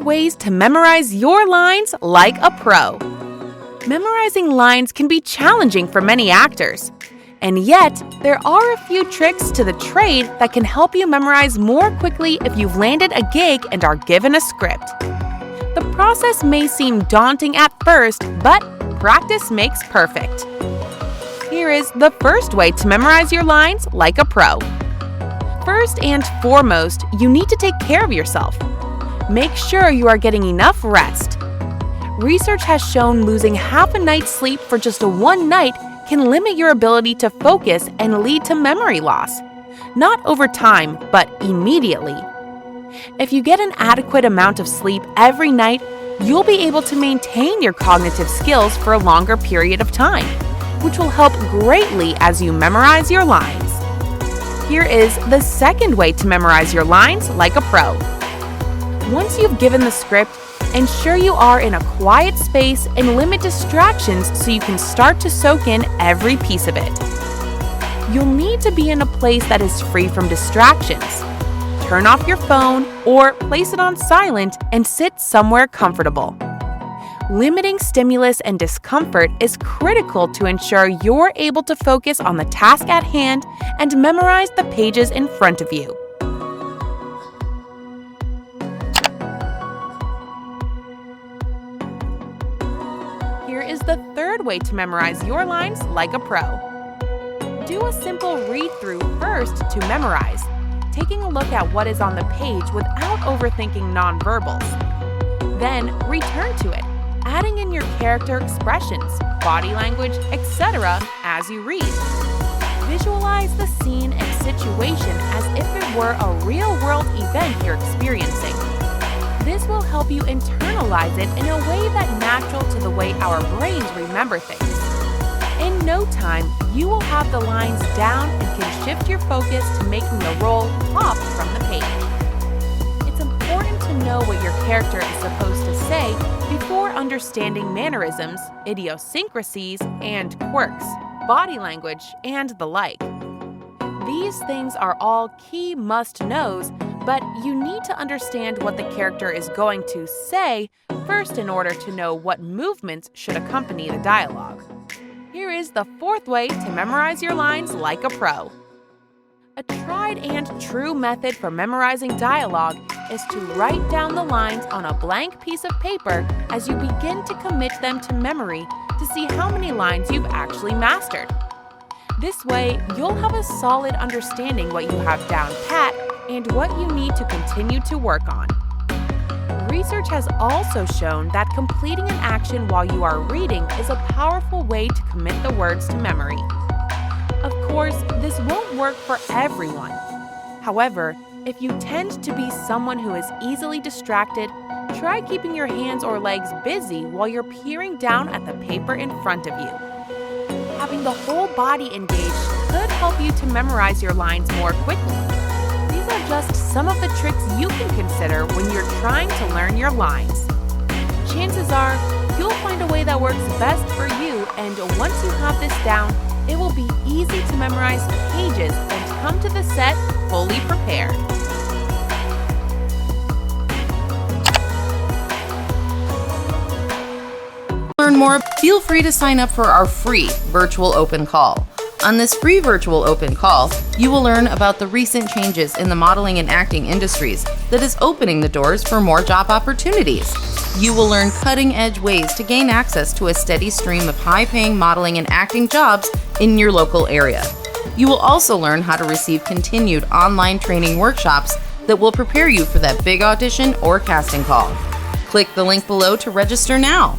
ways to memorize your lines like a pro. Memorizing lines can be challenging for many actors. And yet, there are a few tricks to the trade that can help you memorize more quickly if you've landed a gig and are given a script. The process may seem daunting at first, but practice makes perfect. Here is the first way to memorize your lines like a pro. First and foremost, you need to take care of yourself. Make sure you are getting enough rest. Research has shown losing half a night's sleep for just one night can limit your ability to focus and lead to memory loss. Not over time, but immediately. If you get an adequate amount of sleep every night, you'll be able to maintain your cognitive skills for a longer period of time, which will help greatly as you memorize your lines. Here is the second way to memorize your lines like a pro. Once you've given the script, ensure you are in a quiet space and limit distractions so you can start to soak in every piece of it. You'll need to be in a place that is free from distractions. Turn off your phone or place it on silent and sit somewhere comfortable. Limiting stimulus and discomfort is critical to ensure you're able to focus on the task at hand and memorize the pages in front of you. Here is the third way to memorize your lines like a pro. Do a simple read-through first to memorize, taking a look at what is on the page without overthinking nonverbals. Then return to it, adding in your character expressions, body language, etc. as you read. Visualize the scene and situation as if it were a real-world event you're experiencing. This will help you internalize it in a way that's natural to the way our brains remember things. In no time, you will have the lines down and can shift your focus to making the role pop from the page. It's important to know what your character is supposed to say before understanding mannerisms, idiosyncrasies, and quirks, body language, and the like. These things are all key must-knows, but you need to understand what the character is going to say first in order to know what movements should accompany the dialogue. Here is the fourth way to memorize your lines like a pro. A tried and true method for memorizing dialogue is to write down the lines on a blank piece of paper as you begin to commit them to memory to see how many lines you've actually mastered. This way, you'll have a solid understanding what you have down pat and what you need to continue to work on. Research has also shown that completing an action while you are reading is a powerful way to commit the words to memory. Of course, this won't work for everyone. However, if you tend to be someone who is easily distracted, try keeping your hands or legs busy while you're peering down at the paper in front of you. Having the whole body engaged could help you to memorize your lines more quickly. These are just some of the tricks you can consider when you're trying to learn your lines. Chances are, you'll find a way that works best for you, and once you have this down, it will be easy to memorize pages and come to the set fully prepared. To learn more, feel free to sign up for our free virtual open call. On this free virtual open call, you will learn about the recent changes in the modeling and acting industries that is opening the doors for more job opportunities. You will learn cutting-edge ways to gain access to a steady stream of high-paying modeling and acting jobs in your local area. You will also learn how to receive continued online training workshops that will prepare you for that big audition or casting call. Click the link below to register now.